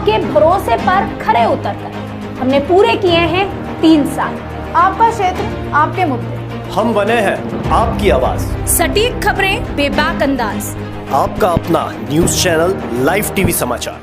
आपके भरोसे पर खरे उतरकर हमने पूरे किए हैं 3 साल। आपका क्षेत्र, आपके मुद्दे, हम बने हैं आपकी आवाज। सटीक खबरें, बेबाक अंदाज, आपका अपना न्यूज चैनल लाइव टीवी समाचार।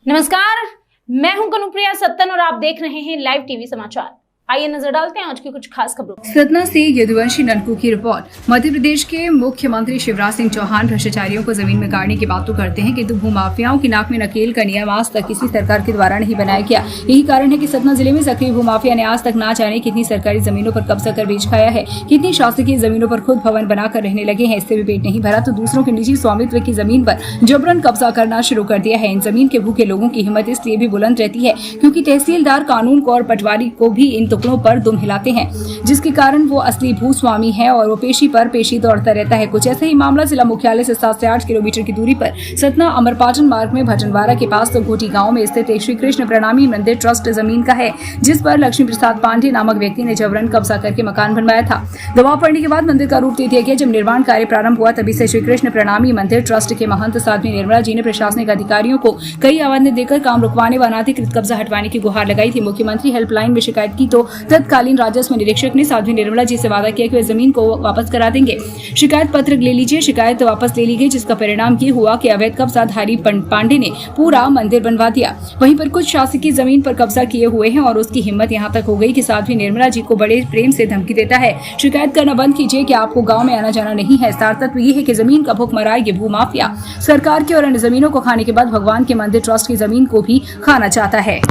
नमस्कार, मैं हूं कनुप्रिया सत्तन और आप देख रहे हैं लाइव टीवी समाचार। आइए नजर डालते हैं आज की कुछ खास खबरों। सतना से यदुवंशी ननकू की रिपोर्ट। मध्य प्रदेश के मुख्यमंत्री शिवराज सिंह चौहान भ्रष्टाचारियों को जमीन में गाड़ने की बात तो करते हैं, किंतु भूमाफियाओं की नाक में नकेल का नियम आज तक किसी सरकार के द्वारा नहीं बनाया गया। यही कारण है कि सतना जिले में सक्रिय भूमाफिया ने आज तक ना जाने कितनी सरकारी जमीनों पर कब्जा कर बेच खाया है, कितनी शासकीय जमीनों पर खुद भवन बनाकर रहने लगे हैं। इससे भी पेट नहीं भरा तो दूसरों के निजी स्वामित्व की जमीन पर जबरन कब्जा करना शुरू कर दिया है। इन जमीन के भूखे लोगों की हिम्मत इसलिए भी बुलंद रहती है क्योंकि तहसीलदार कानून को और पटवारी को भी इन टुकड़ों पर दुम हिलाते हैं, जिसके कारण वो असली भूस्वामी है और वो पेशी पर पेशी दौड़ता रहता है। कुछ ऐसा ही मामला जिला मुख्यालय से 7 से 8 किलोमीटर की दूरी पर सतना अमरपाटन मार्ग में भटनवारा के पास तो घोटी गांव में स्थित एक श्री कृष्ण प्रणामी मंदिर ट्रस्ट जमीन का है, जिस पर लक्ष्मी प्रसाद पांडे नामक व्यक्ति ने जबरन कब्जा करके मकान बनवाया था। दबाव पड़ने के बाद मंदिर का रूप दे दिया गया। जब निर्माण कार्य प्रारंभ हुआ तभी से श्री कृष्ण प्रणामी मंदिर ट्रस्ट के महंत साध्वी निर्मला जी ने प्रशासनिक अधिकारियों को कई आवाज़ें देकर काम रुकवाने व अनाधिकृत कब्जा हटवाने की गुहार लगाई थी। मुख्यमंत्री हेल्पलाइन में शिकायत की तो तत्कालीन राजस्व निरीक्षक ने साध्वी निर्मला जी से वादा किया कि वे जमीन को वापस करा देंगे। शिकायत पत्र ले लीजिए। शिकायत वापस ले ली गई, जिसका परिणाम ये हुआ कि अवैध कब्जाधारी पांडे ने पूरा मंदिर बनवा दिया। वहीं पर कुछ शासकीय जमीन पर कब्जा किए हुए हैं और उसकी हिम्मत यहाँ तक हो गई कि साध्वी निर्मला जी को बड़े प्रेम से धमकी देता है, शिकायत करना बंद कीजिए कि आपको गाँव में आना जाना नहीं है। सार तत्व ये है कि जमीन का भूखमरा ये भूमाफिया सरकार की और अन्य जमीनों को खाने के बाद भगवान के मंदिर ट्रस्ट की जमीन को भी खाना चाहता है।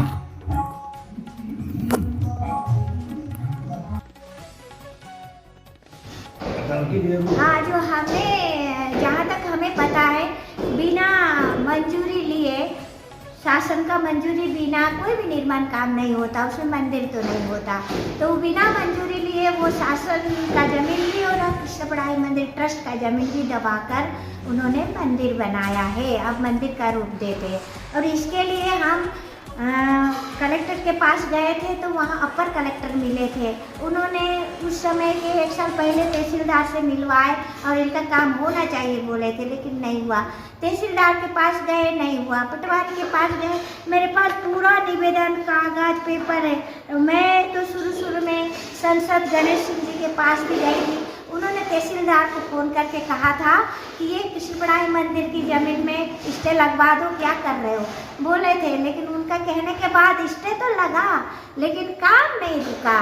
हाँ, जो हमें जहाँ तक हमें पता है, बिना मंजूरी लिए, शासन का मंजूरी बिना कोई भी निर्माण काम नहीं होता, उसमें मंदिर तो नहीं होता। तो बिना मंजूरी लिए वो शासन का जमीन भी और कृष्ण पढ़ाई मंदिर ट्रस्ट का जमीन भी दबाकर उन्होंने मंदिर बनाया है। अब मंदिर का रूप देते हैं और इसके लिए हम कलेक्टर के पास गए थे तो वहाँ अपर कलेक्टर मिले थे। उन्होंने उस समय के 1 साल पहले तहसीलदार से मिलवाए और इनका काम होना चाहिए बोले थे, लेकिन नहीं हुआ। तहसीलदार के पास गए, नहीं हुआ। पटवारी के पास गए, मेरे पास पूरा निवेदन कागज पेपर है। मैं तो शुरू में सांसद गणेश सिंह जी के पास भी गई थी। उन्होंने तहसीलदार को फ़ोन करके कहा था कि ये कृष्ण पढ़ाई मंदिर की ज़मीन में स्टे लगवा दो, क्या कर रहे हो बोले थे। लेकिन उनका कहने के बाद स्टे तो लगा, लेकिन काम नहीं रुका।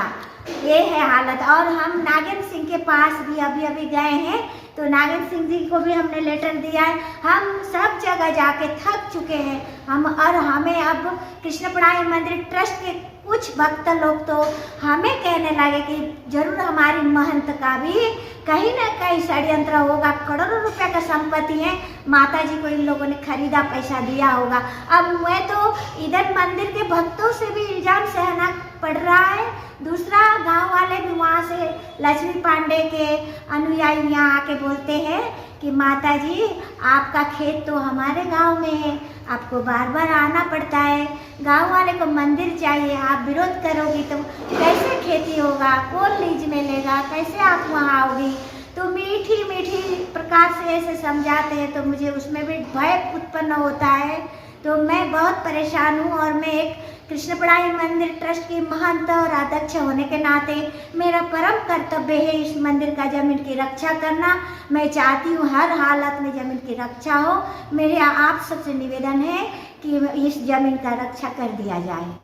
ये है हालत। और हम नागेंद्र सिंह के पास भी अभी गए हैं, तो नागेंद्र सिंह जी को भी हमने लेटर दिया है। हम सब जगह जाके थक चुके हैं हम, और हमें अब कृष्ण पढ़ाई मंदिर ट्रस्ट के कुछ भक्त लोग तो हमें कहने लगे कि जरूर हमारी महंत का भी कहीं ना कहीं षड्यंत्र होगा, करोड़ों रुपए का संपत्ति है, माता जी को इन लोगों ने खरीदा, पैसा दिया होगा। अब मैं तो इधर मंदिर के भक्तों से भी इल्जाम सहना पड़ रहा है। दूसरा, गांव वाले भी वहाँ से लक्ष्मी पांडे के अनुयायी यहाँ आके बोलते हैं कि माता जी आपका खेत तो हमारे गांव में है, आपको बार बार आना पड़ता है, गांव वाले को मंदिर चाहिए, आप विरोध करोगी तो कैसे खेती होगा, कौन लीज में लेगा, कैसे आप वहाँ आओगी। तो मीठी प्रकार से ऐसे समझाते हैं तो मुझे उसमें भी भय उत्पन्न होता है। तो मैं बहुत परेशान हूँ और मैं एक कृष्ण पढ़ाई मंदिर ट्रस्ट की महंत और अध्यक्ष होने के नाते मेरा परम कर्तव्य है इस मंदिर का जमीन की रक्षा करना। मैं चाहती हूँ हर हालत में जमीन की रक्षा हो। मेरे आप सबसे निवेदन है कि इस जमीन का रक्षा कर दिया जाए।